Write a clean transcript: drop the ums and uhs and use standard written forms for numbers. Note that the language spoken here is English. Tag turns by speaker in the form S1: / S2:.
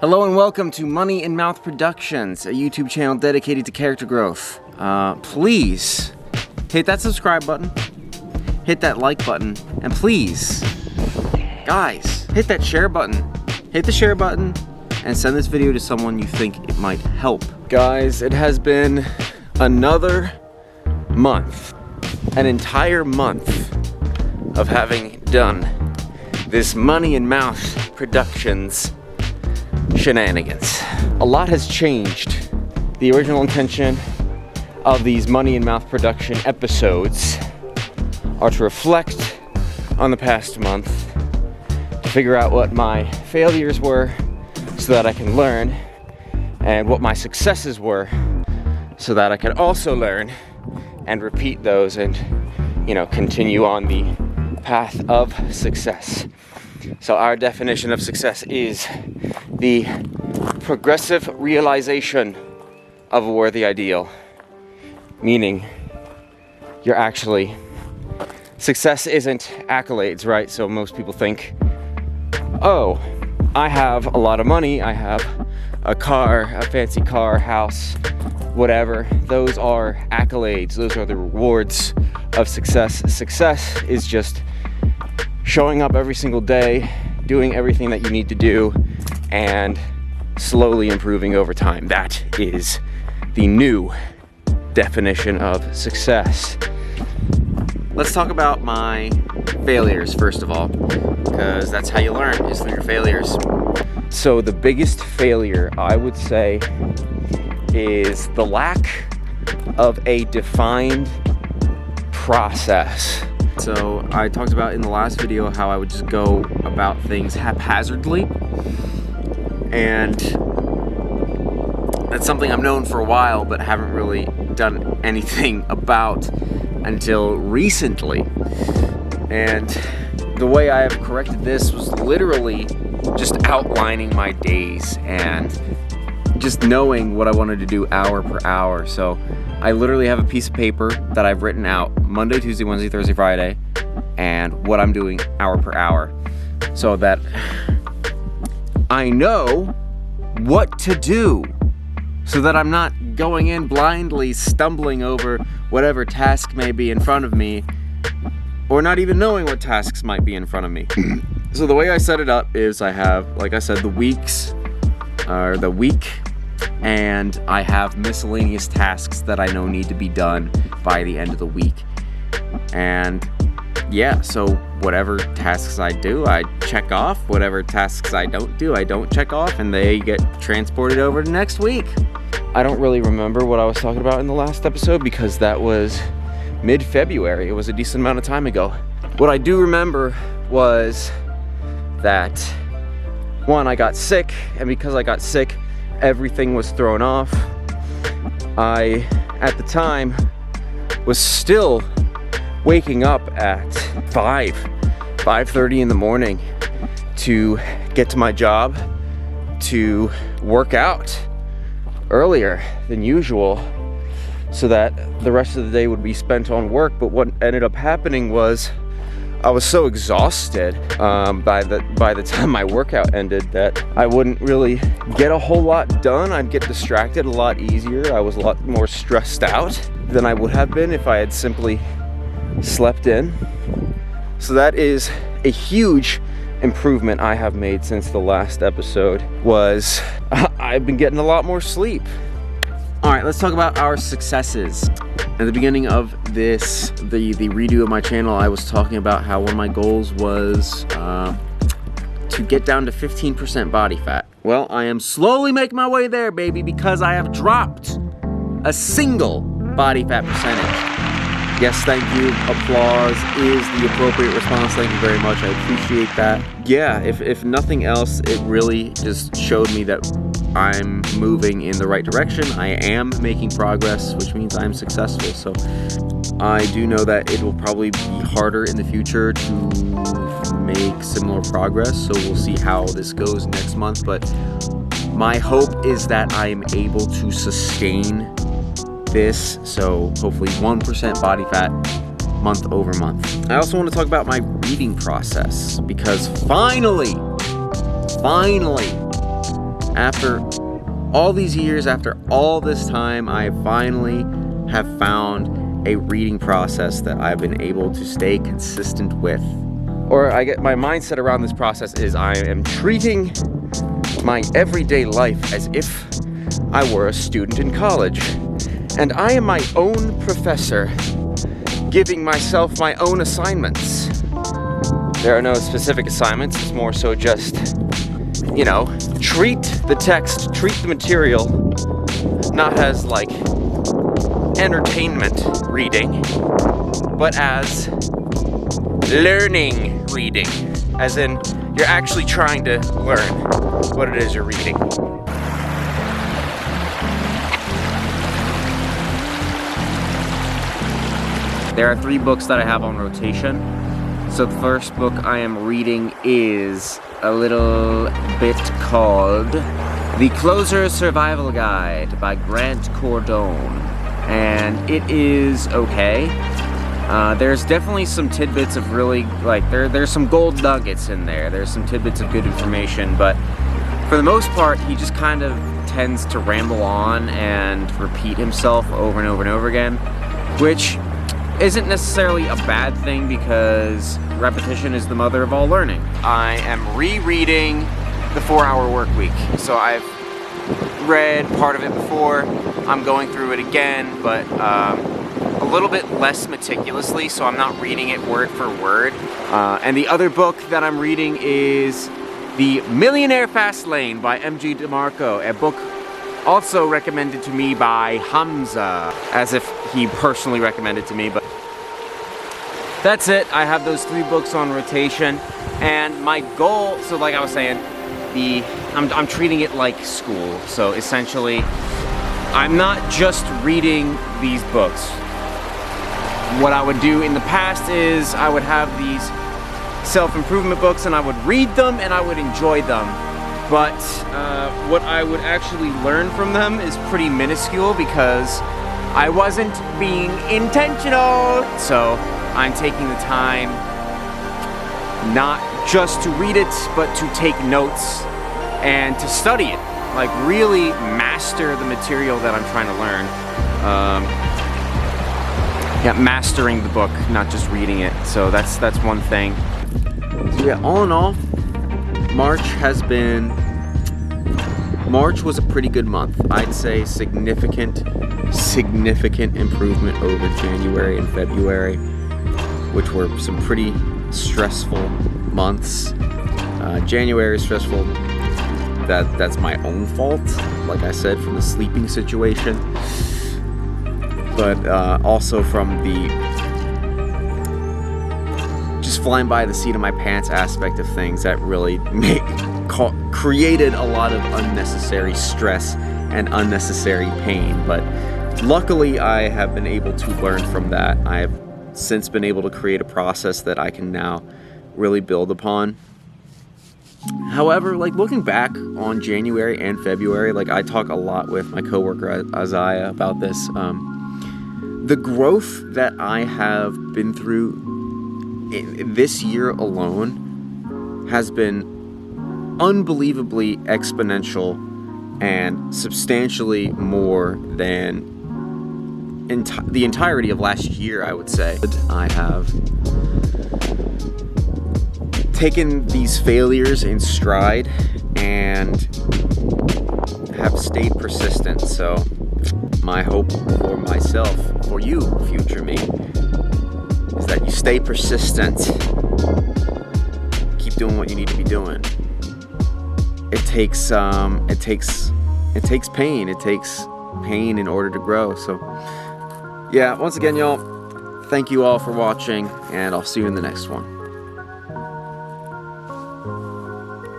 S1: Hello and welcome to Money in Mouth Productions, a YouTube channel dedicated to character growth. Please hit that subscribe button, hit that like button, and please, guys, hit that share button. Hit the share button and send this video to someone you think it might help. Guys, it has been another month, an entire month of having done this Money in Mouth Productions shenanigans. A lot has changed. The original intention of these Money in Mouth production episodes are to reflect on the past month, to figure out what my failures were so that I can learn, and what my successes were so that I can also learn and repeat those and, continue on the path of success. So our definition of success is the progressive realization of a worthy ideal. Meaning, success isn't accolades, right? So most people think, oh, I have a lot of money, I have a car, a fancy car, house, whatever. Those are accolades, those are the rewards of success. Success is just showing up every single day, doing everything that you need to do, and slowly improving over time. That is the new definition of success. Let's talk about my failures first of all, because that's how you learn, is through your failures. So the biggest failure, I would say, is the lack of a defined process. So I talked about in the last video how I would just go about things haphazardly, and that's something I've known for a while but haven't really done anything about until recently. And the way I have corrected this was literally just outlining my days and just knowing what I wanted to do hour per hour. So I literally have a piece of paper that I've written out Monday, Tuesday, Wednesday, Thursday, Friday, and what I'm doing hour per hour, so that I know what to do, so that I'm not going in blindly stumbling over whatever task may be in front of me, or not even knowing what tasks might be in front of me. So the way I set it up is I have, like I said, the week, and I have miscellaneous tasks that I know need to be done by the end of the week. And yeah, so whatever tasks I do, I check off. Whatever tasks I don't do, I don't check off, and they get transported over to next week. I don't really remember what I was talking about in the last episode because that was mid-February. It was a decent amount of time ago. What I do remember was that, one, I got sick, and because I got sick, everything was thrown off. I, at the time, was still waking up at 5:30 in the morning to get to my job, to work out earlier than usual so that the rest of the day would be spent on work. But what ended up happening was I was so exhausted by the time my workout ended that I wouldn't really get a whole lot done. I'd get distracted a lot easier. I was a lot more stressed out than I would have been if I had simply slept in. So that is a huge improvement I have made since the last episode. Was I've been getting a lot more sleep. All right, let's talk about our successes. At the beginning of this, the redo of my channel, I was talking about how one of my goals was to get down to 15% body fat. Well, I am slowly making my way there, baby, because I have dropped a single body fat percentage. Yes, thank you. Applause is the appropriate response. Thank you very much. I appreciate that. Yeah, if nothing else, it really just showed me that I'm moving in the right direction. I am making progress, which means I'm successful. So I do know that it will probably be harder in the future to make similar progress. So we'll see how this goes next month. But my hope is that I'm able to sustain this. So hopefully 1% body fat month over month. I also want to talk about my reading process because finally, After all these years, after all this time, I finally have found a reading process that I've been able to stay consistent with. Or I get my mindset around this process is I am treating my everyday life as if I were a student in college. And I am my own professor, giving myself my own assignments. There are no specific assignments, it's more so just, you know, treat the text, treat the material, not as like entertainment reading, but as learning reading, as in you're actually trying to learn what it is you're reading. There are 3 books that I have on rotation. So the first book I am reading is a little bit called The Closer's Survival Guide by Grant Cardone. And it is okay. There's definitely some tidbits of really, like, there's some gold nuggets in there. There's some tidbits of good information, but for the most part, he just kind of tends to ramble on and repeat himself over and over and over again, which isn't necessarily a bad thing because repetition is the mother of all learning. I am rereading The 4-Hour Workweek. So I've read part of it before. I'm going through it again, but a little bit less meticulously, so I'm not reading it word for word. And the other book that I'm reading is The Millionaire Fast Lane by M.G. DeMarco, a book also recommended to me by Hamza, as if he personally recommended to me, but that's it. I have those 3 books on rotation, and my goal, so like I was saying, I'm treating it like school. So essentially, I'm not just reading these books. What I would do in the past is I would have these self-improvement books and I would read them and I would enjoy them. But what I would actually learn from them is pretty minuscule because I wasn't being intentional. So I'm taking the time not just to read it, but to take notes and to study it. Like really master the material that I'm trying to learn. Yeah, mastering the book, not just reading it. So that's one thing. So yeah, all in all, March was a pretty good month. I'd say significant improvement over January and February, which were some pretty stressful months. January is stressful. That's my own fault, like I said, from the sleeping situation. But also from the just flying by the seat of my pants aspect of things that really created a lot of unnecessary stress and unnecessary pain. But luckily I have been able to learn from that. I have since been able to create a process that I can now really build upon. However, like looking back on January and February, like I talk a lot with my coworker Isaiah about this. The growth that I have been through this year alone has been unbelievably exponential and substantially more than the entirety of last year, I would say. I have taken these failures in stride and have stayed persistent. So my hope for myself, for you, future me, is that you stay persistent. Keep doing what you need to be doing. It takes pain. It takes pain in order to grow. So yeah, once again, y'all, thank you all for watching, and I'll see you in the next one.